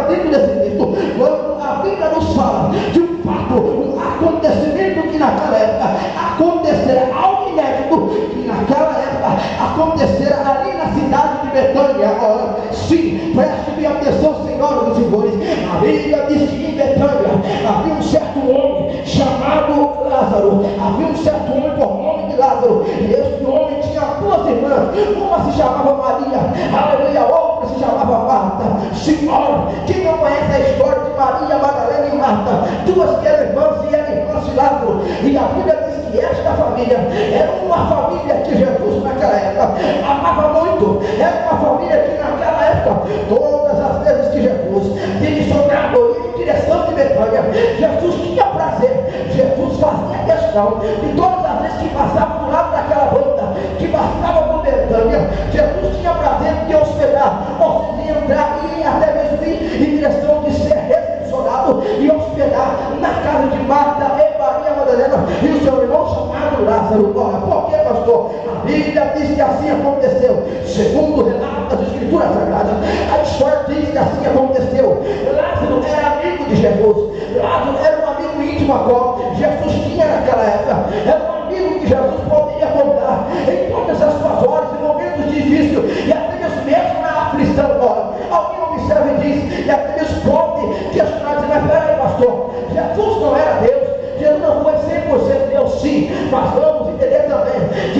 dentro desse texto, quando a Bíblia nos fala de um fato, um acontecimento que naquela época acontecerá, algo inédito que naquela época acontecerá ali na cidade de Betânia. Agora, sim, preste bem atenção, senhoras e senhores. A Bíblia diz que em Betânia havia um certo homem chamado Lázaro. Havia um certo homem por nome de Lázaro, e este homem tinha duas irmãs. Uma se chamava Maria, aleluia, outra se chamava Marta. Senhora, quem não conhece a história de Maria, Madalena e Marta, duas que eram irmãs e eram irmãs de Lázaro, e a Bíblia diz que esta família era uma família que Jesus naquela época amava muito. Era uma família que naquela época, todas as vezes que Jesus direcionado em direção de Betânia, Jesus tinha prazer, Jesus fazia questão de todas as vezes que passava do lado daquela banda, que passava por Betânia, Jesus tinha prazer de hospedar, ou seja, entrar e até mesmo ir em direção de ser recepcionado e hospedar na casa de Marta e Maria Madalena e o seu irmão chamado Lázaro. Ora, por que, pastor? A Bíblia diz que assim aconteceu, segundo o relato das Escrituras Sagradas. A história diz que assim aconteceu. Lázaro era amigo de Jesus. Lázaro era um amigo íntimo a qual Jesus tinha naquela época. Era um amigo que Jesus poderia contar em todas as suas horas, em momentos difíceis e até mesmo na aflição. Ora, alguém observa e diz, e até mesmo pode questionar, dizer, mas peraí, pastor, Jesus não era Deus, Jesus não foi 100% Deus, sim, mas vamos entender também que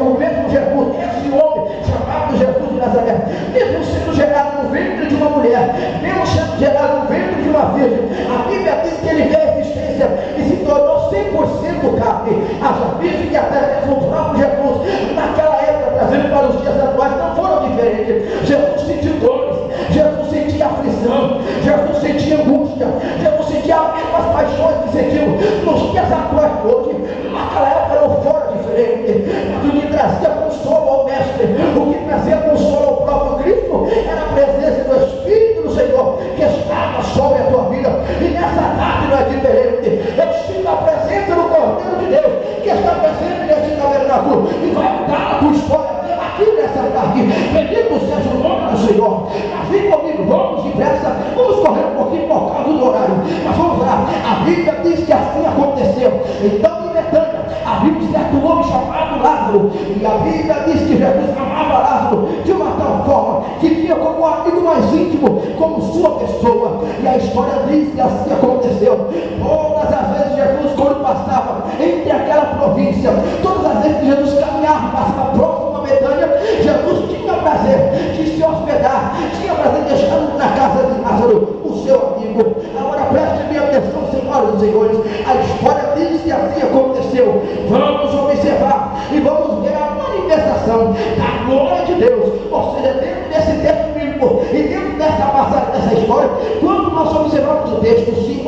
o mesmo Jesus, esse homem chamado Jesus de Nazaré, mesmo sendo gerado no ventre de uma mulher, mesmo sendo gerado no ventre de uma virgem, a Bíblia diz que ele veio à existência e se tornou 100% carne. Haja visto que até mesmo o próprio Jesus, naquela época, trazendo para os dias atuais, não foram diferentes. Jesus sentiu dores, Jesus sentia aflição, Jesus sentia angústia, Jesus sentia as mesmas paixões que sentiu nos dias atuais de hoje. Naquela época não fora diferente, mas o que trazia consolo ao Mestre, o que trazia consolo ao próprio Cristo, era a presença do Espírito do Senhor que estava sobre a tua vida. E nessa tarde não é diferente. Eu sinto a presença do Cordeiro de Deus que está presente nesse tabernáculo e vai mudar a tua história aqui nessa tarde. Bendito seja o nome do Senhor. Mas vem comigo, vamos depressa, vamos correr um pouquinho por causa do horário, mas vamos lá. A Bíblia diz que assim aconteceu. Então em Betânia havia um certo homem chamado Lázaro, e a Bíblia diz que Jesus amava Lázaro de uma tal forma que tinha como um amigo mais íntimo, como sua pessoa. E a história diz que assim aconteceu. Todas as vezes Jesus, quando passava entre aquela província, todas as vezes que Jesus caminhava, passava próximo a Betânia, Jesus tinha prazer de se hospedar, tinha prazer de estar na casa de Lázaro, o seu amigo. Agora preste bem atenção, senhoras e senhores, a história diz que assim aconteceu. Vamos observar e vamos ver a manifestação da glória de Deus, ou seja, dentro desse texto bíblico e dentro dessa passagem, dessa história. Quando nós observamos o texto, se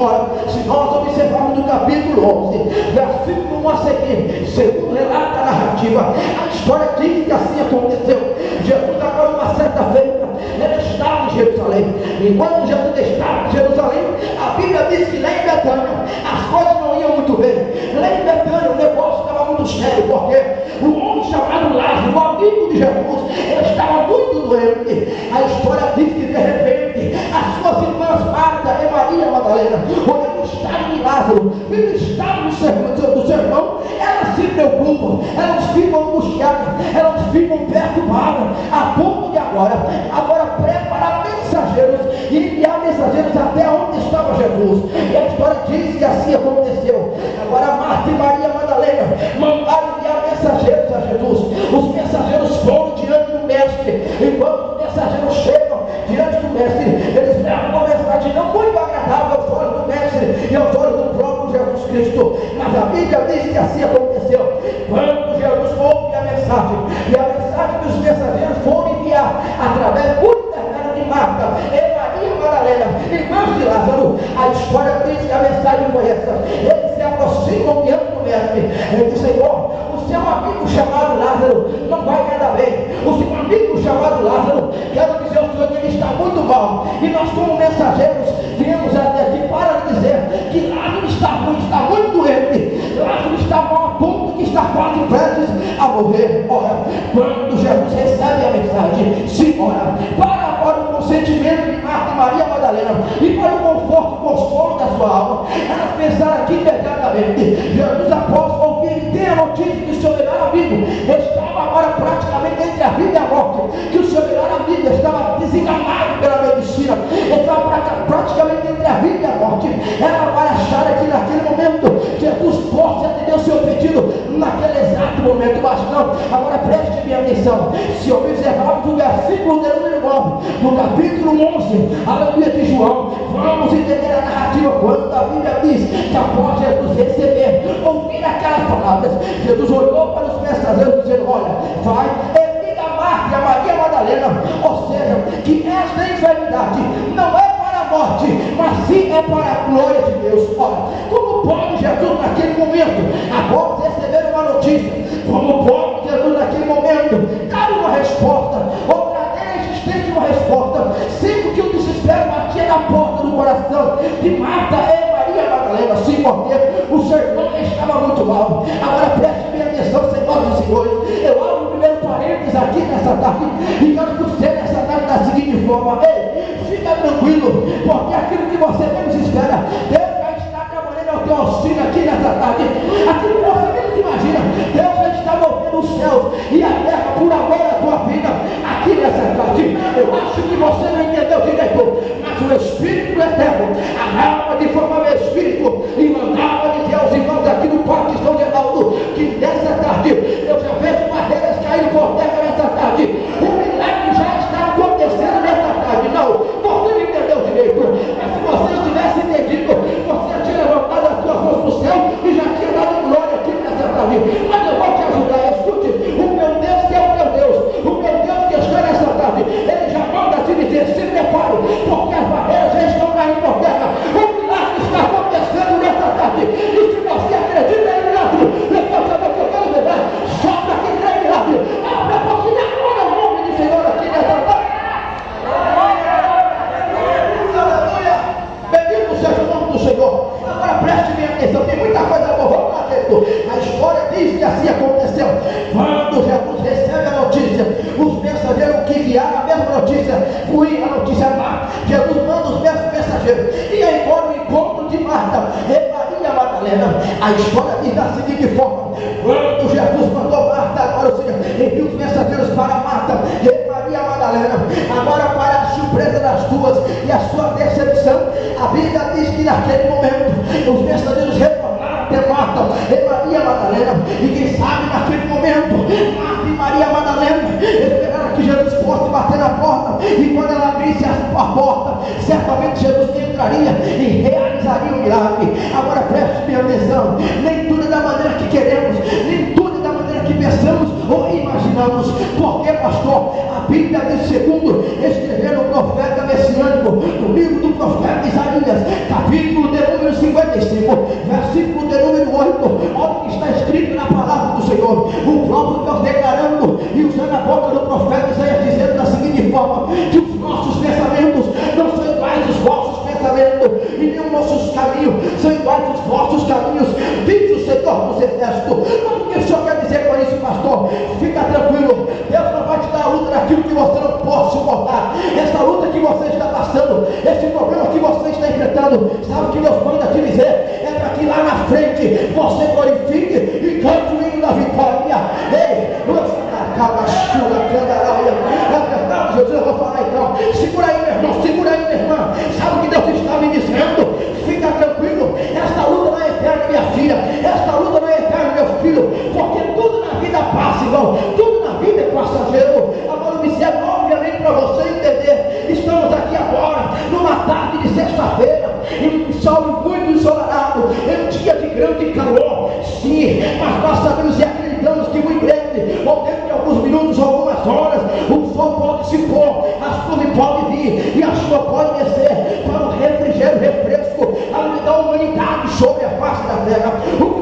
nós observarmos no capítulo 11, versículo 1 a seguir, segundo relata a narrativa, a história diz que assim aconteceu. Jesus agora, uma certa feita, ele estava em Jerusalém. Enquanto Jesus estava em Jerusalém, a Bíblia diz que lá em Betânia as coisas não iam muito bem. Lá em Betânia o negócio estava muito sério, porque o homem chamado Lázaro, o amigo de Jesus, ele estava muito doente. A história diz que de repente as suas irmãs Marta e Maria Madalena, olhando o estado de Lázaro e o estado do seu irmão, elas se preocupam, elas ficam angustiadas, elas ficam perturbadas, a ponto de agora preparar mensageiros e enviar mensageiros até onde estava Jesus. E a história diz que assim aconteceu. Agora Marta e Maria Madalena mandaram enviar mensageiros a Jesus. Os mensageiros foram diante do Mestre. Enquanto os mensageiros chegam diante do Mestre, eles levam uma mensagem não muito agradável aos olhos do Mestre e aos olhos do próprio Jesus Cristo. Mas a Bíblia diz que assim aconteceu. Quando Jesus ouve a mensagem, e a mensagem que os mensageiros foram enviar através do intermédio de Marta e Maria Madalena, irmãs de Lázaro, a história diz que a mensagem foi essa. Eles se aproximam diante do Mestre. Ele diz: Senhor, o seu amigo chamado Lázaro não vai nada bem. O seu amigo chamado Lázaro, quero dizer ao Senhor que ele está muito mal. E nós, como mensageiros, viemos até aqui para dizer que Lázaro está muito doente. Lázaro está mal a ponto que está quase prestes a morrer. Ora, quando Jesus recebe a mensagem, se ora, para agora o consentimento de Marta e Maria Madalena, e para o conforto e consolo da sua alma, elas pensaram que imediatamente Jesus, após ouvir ter a notícia que o seu melhor amigo estava agora praticamente entre a vida e a morte, que o seu melhor amigo estava desenganado pela medicina, estava praticamente entre a vida e a morte, ela vai achar que naquele momento Jesus possa atender o seu pedido naquele exato momento, mas não. Agora preste bem atenção, se observarmos o versículo de número 9 do capítulo 11, aleluia, de João, vamos entender a narrativa quando a Bíblia diz que após Jesus receber, ouvir aquelas palavras, Jesus olhou para os mensageiros dizendo: olha, vai e diga a Marta e a Maria Madalena, ou seja, que esta enfermidade não é para a morte, mas sim é para a glória de Deus. Olha, como pode Jesus naquele momento, após receber uma notícia, como pode Jesus naquele momento dar uma resposta, ou trazer existente uma resposta, sendo que o desespero batia na porta do coração de Marta e Maria Madalena, sim, porque o seu irmão estava muito mal. Agora preste bem atenção, senhoras e senhores, eu abro o primeiro parênteses aqui nessa tarde, e quero que você nessa tarde da seguinte forma: ei, fica tranquilo, porque aquilo que você menos espera, Deus já está trabalhando ao teu auxílio aqui nessa tarde. Aquilo que você menos imagina, Deus já está movendo os céus e a terra por amor da tua vida aqui nessa tarde. Eu acho que você não entendeu direito, mas o Espírito Eterno, a alma de forma do Espírito, e mandava dizer aos irmãos aqui do Parque São Geraldo que nessa tarde eu já vejo madeiras caindo por terra nessa tarde. O milagre já está acontecendo nessa tarde. Não, você não entendeu direito, mas se você tivesse entendido, você tinha levantado as suas mãos para o céu e já tinha dado glória aqui nessa tarde. Mas eu vou te ajudar, escute, o meu Deus que é o meu Deus, o meu Deus que está nessa tarde, ele já manda te dizer: se prepare, porque as barreiras já estão caindo por terra. O milagre está acontecendo nessa tarde, e se você acredita em milagre, levanta a mão que eu quero ver, sopra quem crê em milagre, abre a boca e agora o nome do Senhor aqui nessa tarde. Aleluia, bendito seja o nome do Senhor. Agora preste bem atenção, tem muita coisa boa, vamos lá dentro. A história diz que assim aconteceu. Quando Jesus recebe a notícia, os mensageiros que enviaram a mesma notícia, foi a notícia má, Jesus manda os mesmos mensageiros, e aí agora o encontro de Marta e Maria Madalena. A história diz da seguinte forma: quando Jesus mandou Marta, agora ou seja, enviou os mensageiros para Marta e Maria Madalena, agora para a surpresa das duas e a sua decepção, a Bíblia diz que naquele momento os mensageiros retornaram até Marta e Maria Madalena, e quem sabe naquele momento Marta e Maria Madalena esperaram que Jesus fosse bater na porta, e quando ela abrisse a porta, certamente Jesus entraria e realizaria o milagre. Agora preste bem atenção, nem tudo é da maneira que queremos, nem tudo é da maneira que pensamos ou imaginamos. Porque, pastor, a Bíblia diz, segundo escrever o profeta messiânico no livro do profeta Isaías, capítulo de número 55, versículo de número 8, olha o que está escrito na palavra do Senhor, o próprio Deus declarando e usando a boca do profeta Isaías, dizendo da seguinte forma: que os nossos pensamentos não são iguais aos vossos pensamentos, e nem os nossos caminhos são iguais aos vossos caminhos, diz o Senhor dos Exércitos. Mas o que o Senhor quer dizer com isso, pastor? Fica tranquilo, Deus não vai te dar a luta daquilo que você não pode suportar. Essa luta que você está passando, esse problema que você está enfrentando, sabe o que Deus manda te dizer? É para que lá na frente você glorifique e cante o hino da vitória. Ei, Jesus, eu vou falar então. Segura aí, meu irmão, segura aí, minha irmã. Sabe o que Deus está me dizendo? Fica tranquilo, essa luta não é eterna, minha filha, essa luta não é eterna, meu filho, porque tudo na vida passa, irmão, tudo na vida é passageiro. Agora observe, obviamente, para você entender, estamos aqui agora, numa tarde de sexta-feira, em um sol muito ensolarado, em um dia de grande calor, sim, mas nós sabemos e acreditamos que muito breve, ou dentro de alguns minutos ou algumas horas, o sol pode se pôr, a chuva pode vir, e a chuva pode descer para o refrigério, refresco, a da humanidade sobre a face da terra. O que